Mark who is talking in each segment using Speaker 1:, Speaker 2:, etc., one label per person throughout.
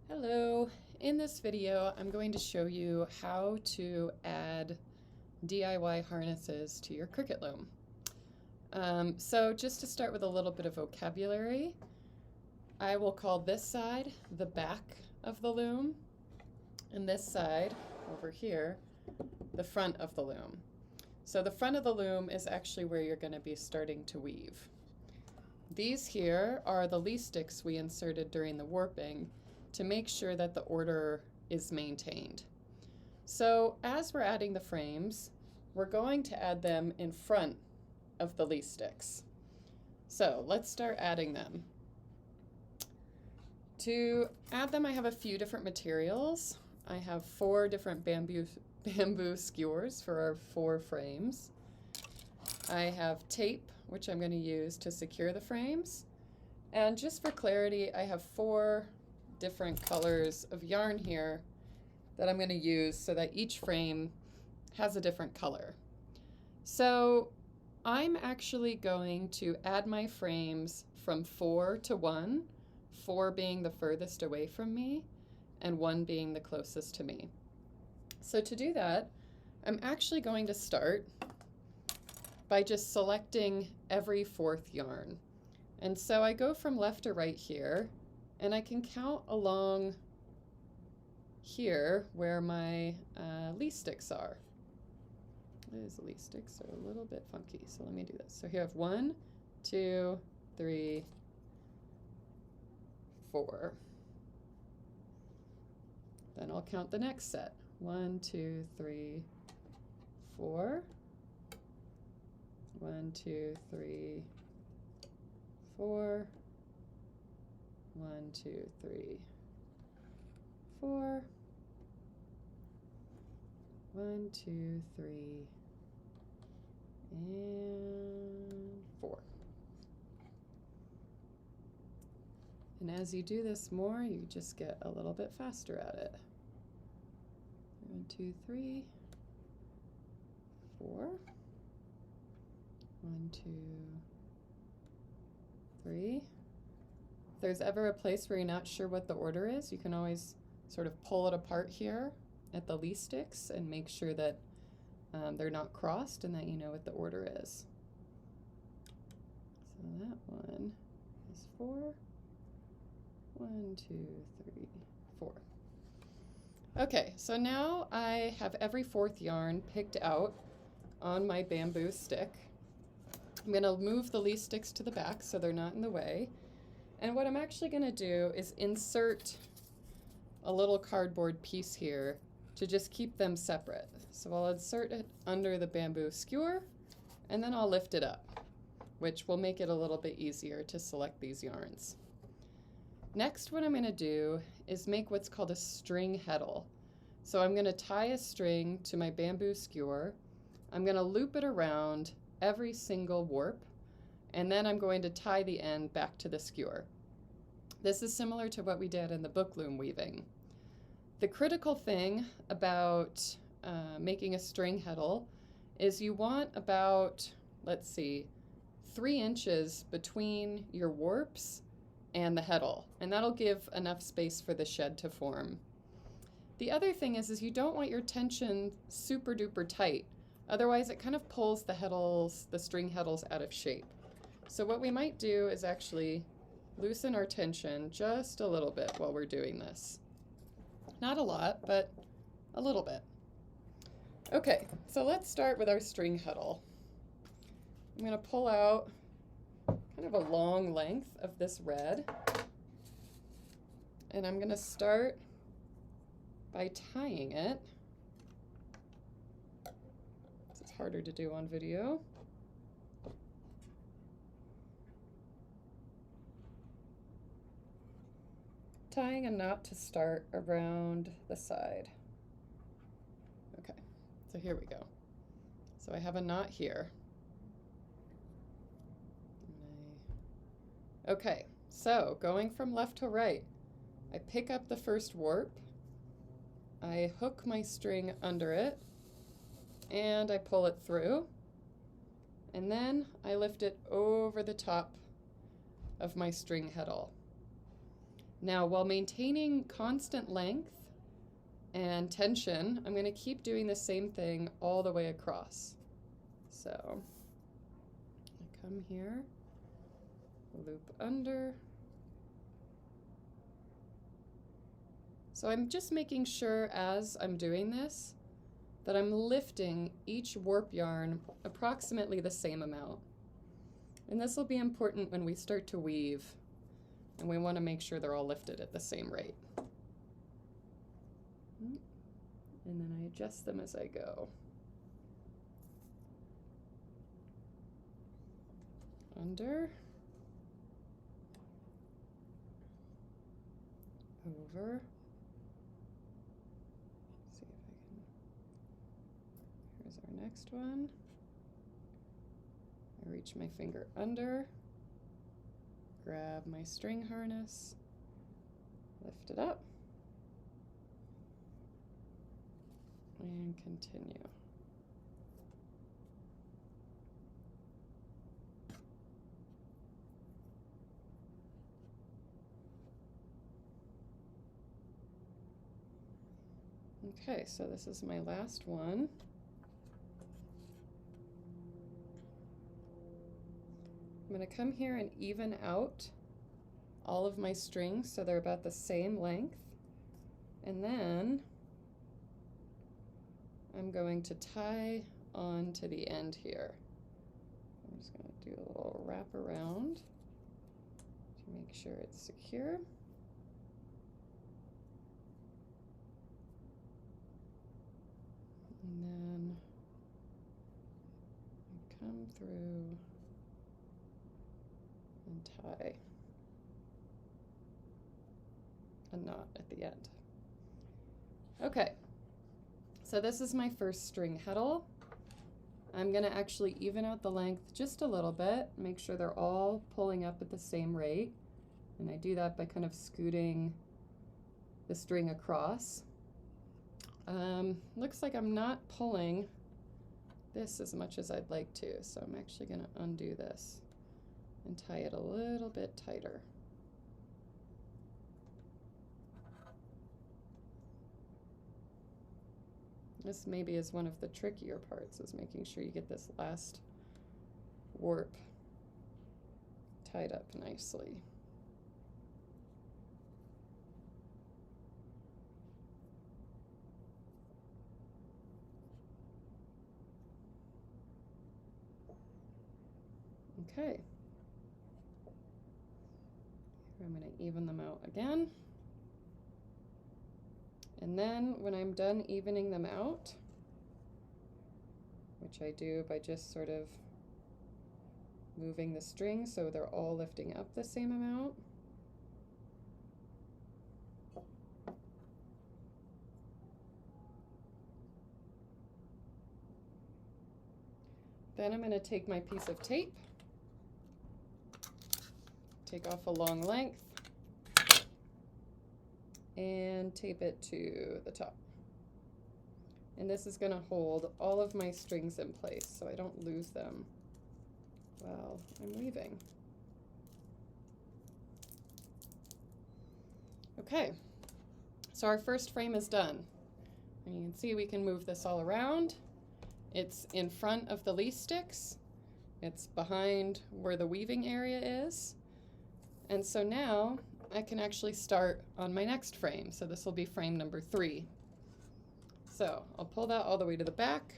Speaker 1: Hello, in this video I'm going to show you how to add DIY harnesses to your Cricut loom. So just to start with a little bit of vocabulary, I will call this side the back of the loom and this side over here the front of the loom. So the front of the loom is actually where you're going to be starting to weave. These here are the leaf sticks we inserted during the warping to make sure that the order is maintained. So as we're adding the frames, we're going to add them in front of the leaf sticks. So let's start adding them. To add them, I have a few different materials. I have 4 different bamboo skewers for our 4 frames. I have tape, which I'm going to use to secure the frames. And just for clarity, I have 4 different colors of yarn here that I'm going to use so that each frame has a different color. So I'm actually going to add my frames from 4 to 1, 4 being the furthest away from me and 1 being the closest to me. So to do that, I'm actually going to start by just selecting every 4th yarn. And so I go from left to right here, and I can count along here where my leaf sticks are. Those leaf sticks are a little bit funky, so let me do this. So here I have 1, 2, 3, 4. Then I'll count the next set. 1, 2, 3, 4. 1, 2, 3, 4. 1, 2, 3, 4. 1, 2, 3, and 4. And as you do this more, you just get a little bit faster at it. 1, 2, 3, 4. 1, 2, 3. If there's ever a place where you're not sure what the order is, you can always sort of pull it apart here at the leaf sticks and make sure that they're not crossed and that you know what the order is. So that one is 4. 1, 2, 3, 4. Okay, so now I have every 4th yarn picked out on my bamboo stick. I'm going to move the leaf sticks to the back so they're not in the way. And what I'm actually going to do is insert a little cardboard piece here to just keep them separate. So I'll insert it under the bamboo skewer and then I'll lift it up, which will make it a little bit easier to select these yarns. Next, what I'm going to do is make what's called a string heddle. So I'm going to tie a string to my bamboo skewer. I'm going to loop it around every single warp, and then I'm going to tie the end back to the skewer. This is similar to what we did in the book loom weaving. The critical thing about making a string heddle is you want about, let's see, 3 inches between your warps and the heddle, and that'll give enough space for the shed to form. The other thing is you don't want your tension super duper tight, otherwise it kind of pulls the string heddles out of shape. So what we might do is actually loosen our tension just a little bit while we're doing this. Not a lot, but a little bit. Okay, so let's start with our string heddle. I'm going to pull out kind of a long length of this red, and I'm going to start by tying it. This is harder to do on video. Tying a knot to start around the side. Okay, so here we go. So I have a knot here. Okay, so going from left to right, I pick up the first warp, I hook my string under it, and I pull it through, and then I lift it over the top of my string heddle. Now, while maintaining constant length and tension, I'm going to keep doing the same thing all the way across. So I come here, loop under. So I'm just making sure as I'm doing this that I'm lifting each warp yarn approximately the same amount. And this will be important when we start to weave, and we want to make sure they're all lifted at the same rate. And then I adjust them as I go. Under, over. See if I can. Here's our next one. I reach my finger under, grab my string harness, lift it up, and continue. Okay, so this is my last one. I'm going to come here and even out all of my strings so they're about the same length. And then I'm going to tie on to the end here. I'm just going to do a little wrap around to make sure it's secure. And then I come through and tie a knot at the end. Okay, so this is my first string heddle. I'm going to actually even out the length just a little bit, make sure they're all pulling up at the same rate. And I do that by kind of scooting the string across. Looks like I'm not pulling this as much as I'd like to, so I'm actually going to undo this and tie it a little bit tighter. This maybe is one of the trickier parts, is making sure you get this last warp tied up nicely. Okay. I'm going to even them out again. And then when I'm done evening them out, which I do by just sort of moving the string so they're all lifting up the same amount, then I'm going to take my piece of tape, take off a long length, and tape it to the top. And this is going to hold all of my strings in place so I don't lose them while I'm weaving. Okay, so our first frame is done. And you can see we can move this all around. It's in front of the least sticks. It's behind where the weaving area is. And so now I can actually start on my next frame. So this will be frame number 3. So I'll pull that all the way to the back.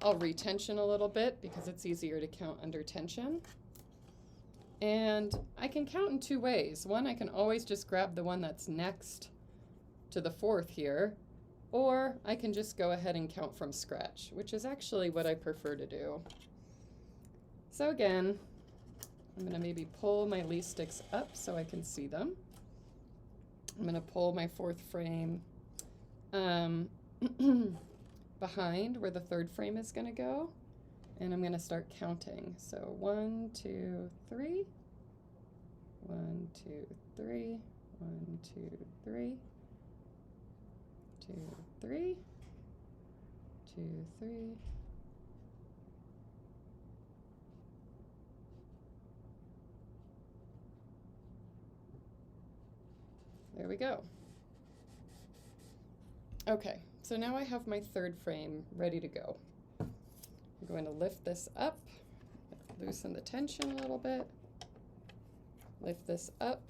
Speaker 1: I'll retension a little bit because it's easier to count under tension. And I can count in 2 ways. One, I can always just grab the one that's next to the 4th here, or I can just go ahead and count from scratch, which is actually what I prefer to do. So again, I'm going to maybe pull my least sticks up so I can see them. I'm going to pull my 4th frame behind where the 3rd frame is going to go, and I'm going to start counting. So 1, 2, 3, 1, 2, 3, 1, 2, 3, 2, 3, 2, 3. There we go. Okay, so now I have my third frame ready to go. I'm going to lift this up, loosen the tension a little bit, lift this up,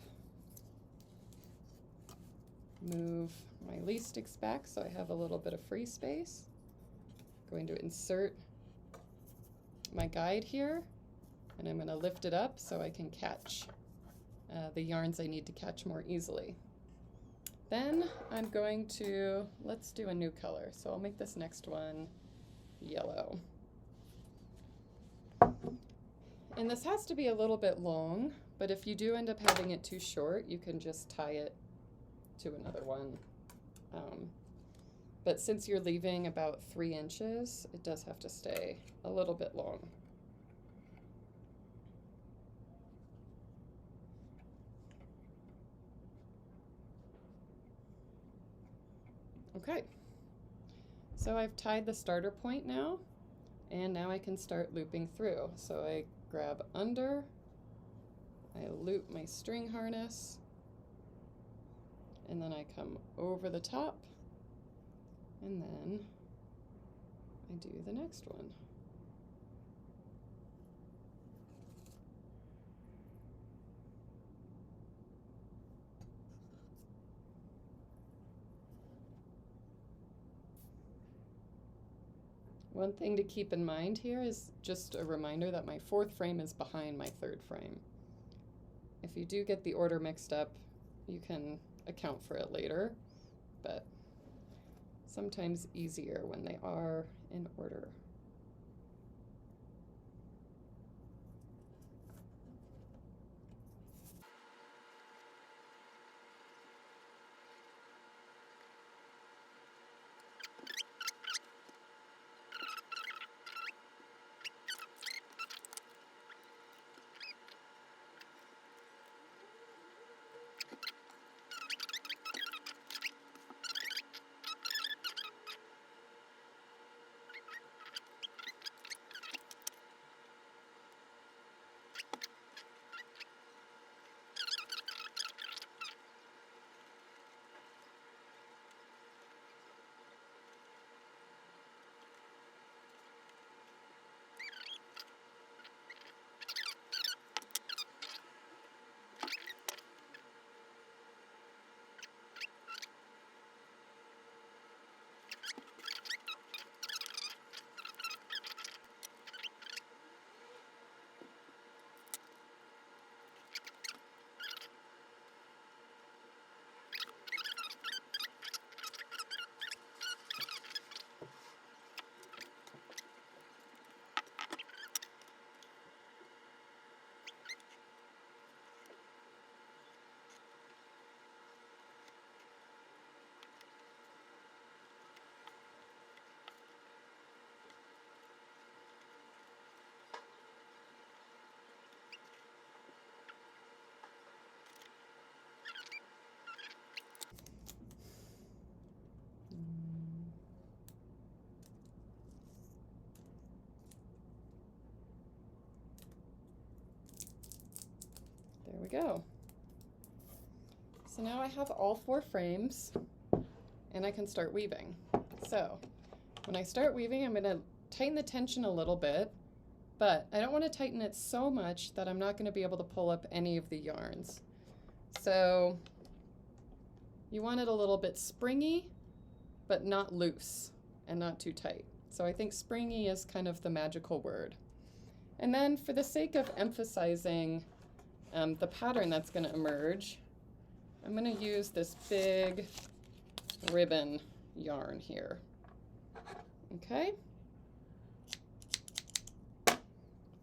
Speaker 1: move my leaf sticks back so I have a little bit of free space. I'm going to insert my guide here, and I'm going to lift it up so I can catch the yarns I need to catch more easily. Then I'm going to, let's do a new color. So I'll make this next one yellow. And this has to be a little bit long, but if you do end up having it too short, you can just tie it to another one. But since you're leaving about 3 inches, it does have to stay a little bit long. Okay, so I've tied the starter point now, and now I can start looping through. So I grab under, I loop my string harness, and then I come over the top, and then I do the next one. One thing to keep in mind here is just a reminder that my 4th frame is behind my 3rd frame. If you do get the order mixed up, you can account for it later, but sometimes easier when they are in order. There we go. So now I have all 4 frames, and I can start weaving. So when I start weaving, I'm going to tighten the tension a little bit, but I don't want to tighten it so much that I'm not going to be able to pull up any of the yarns. So you want it a little bit springy, but not loose and not too tight. So I think springy is kind of the magical word. And then for the sake of emphasizing the pattern that's going to emerge, I'm going to use this big ribbon yarn here. Okay?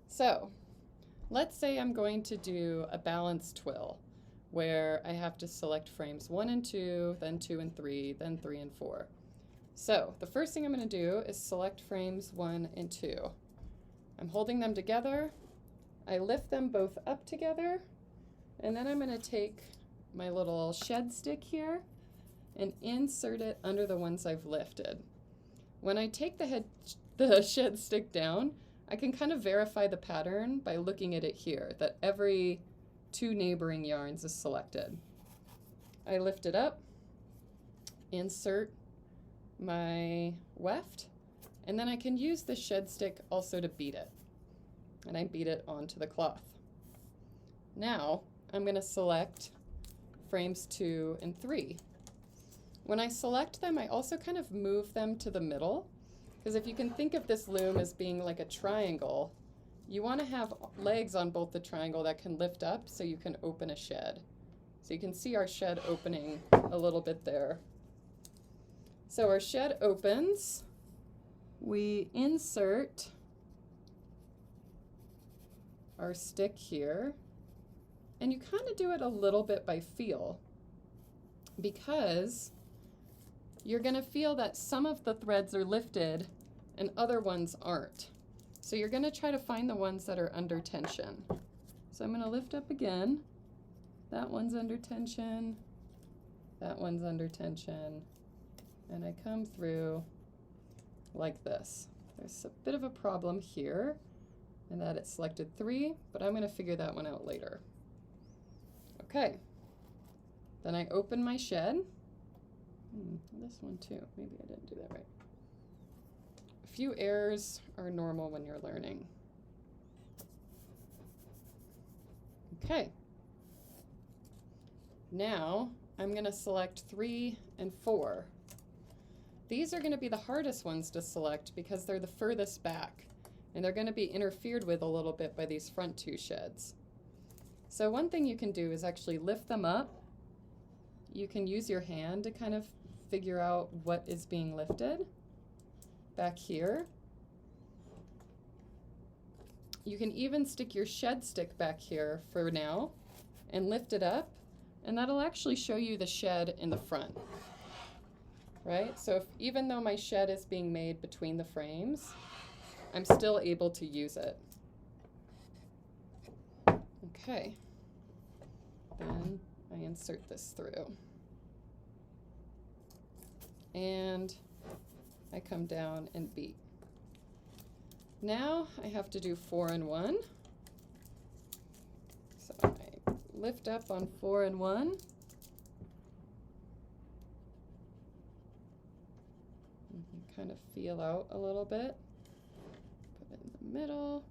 Speaker 1: So let's say I'm going to do a balanced twill where I have to select frames 1 and 2, then 2 and 3, then 3 and 4. So the first thing I'm going to do is select frames 1 and 2. I'm holding them together. I lift them both up together, and then I'm going to take my little shed stick here and insert it under the ones I've lifted. When I take the shed stick down, I can kind of verify the pattern by looking at it here, that every 2 neighboring yarns is selected. I lift it up, insert my weft, and then I can use the shed stick also to beat it. And I beat it onto the cloth. Now I'm going to select frames 2 and 3. When I select them, I also kind of move them to the middle, because if you can think of this loom as being like a triangle, you want to have legs on both the triangle that can lift up so you can open a shed. So you can see our shed opening a little bit there. So our shed opens, we insert our stick here, and you kind of do it a little bit by feel, because you're going to feel that some of the threads are lifted and other ones aren't. So you're going to try to find the ones that are under tension. So I'm going to lift up again. That one's under tension, that one's under tension, and I come through like this. There's a bit of a problem here, and that it selected 3, but I'm going to figure that one out later. Okay, then I open my shed. This one too, maybe I didn't do that right. A few errors are normal when you're learning. Okay, now I'm going to select 3 and 4. These are going to be the hardest ones to select because they're the furthest back, and they're going to be interfered with a little bit by these front 2 sheds. So one thing you can do is actually lift them up. You can use your hand to kind of figure out what is being lifted back here. You can even stick your shed stick back here for now and lift it up, and that'll actually show you the shed in the front. Right? So if, even though my shed is being made between the frames, I'm still able to use it. Okay, then I insert this through. And I come down and beat. Now I have to do 4 and 1. So I lift up on 4 and 1. You can kind of feel out a little bit. Put it in the middle.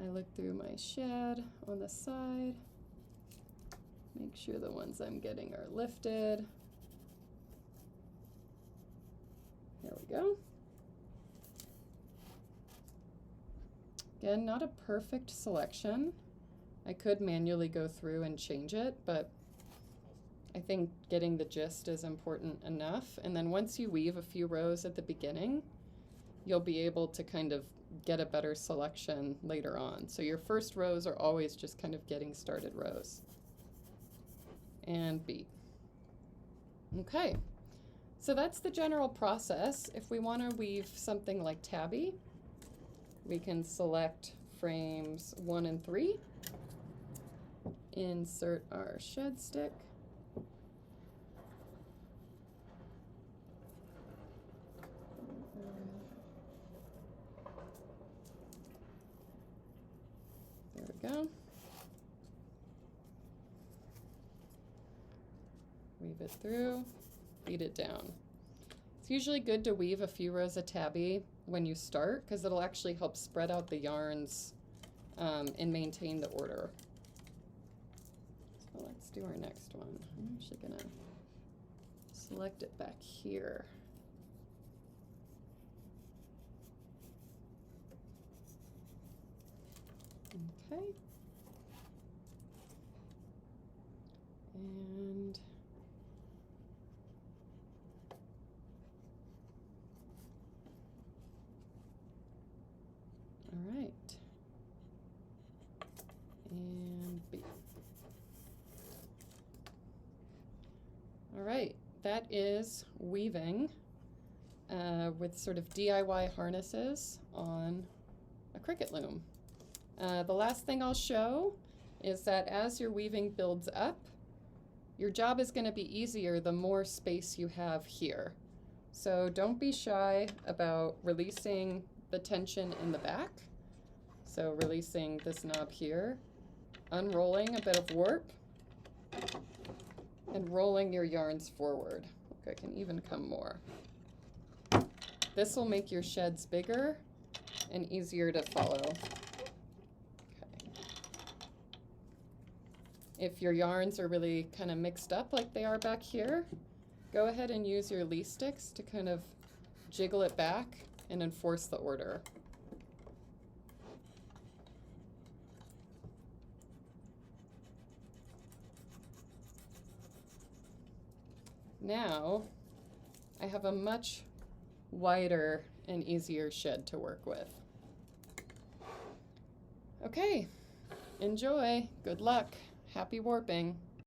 Speaker 1: I look through my shed on the side. Make sure the ones I'm getting are lifted. There we go. Again, not a perfect selection. I could manually go through and change it, but I think getting the gist is important enough. And then once you weave a few rows at the beginning, you'll be able to kind of get a better selection later on. So your first rows are always just kind of getting started rows. And beat. Okay, so that's the general process. If we want to weave something like tabby, we can select frames 1 and 3, insert our shed stick, there we go. Weave it through, beat it down. It's usually good to weave a few rows of tabby when you start, because it'll actually help spread out the yarns and maintain the order. So let's do our next one. I'm actually gonna select it back here. Okay. And all right. And B. All right, that is weaving with sort of DIY harnesses on a Cricut loom. The last thing I'll show is that as your weaving builds up, your job is going to be easier the more space you have here. So don't be shy about releasing the tension in the back. So releasing this knob here, unrolling a bit of warp, and rolling your yarns forward. Look, I can even come more. This will make your sheds bigger and easier to follow. Okay. If your yarns are really kind of mixed up like they are back here, go ahead and use your leaf sticks to kind of jiggle it back and enforce the order. Now, I have a much wider and easier shed to work with. Okay, enjoy, good luck, happy warping.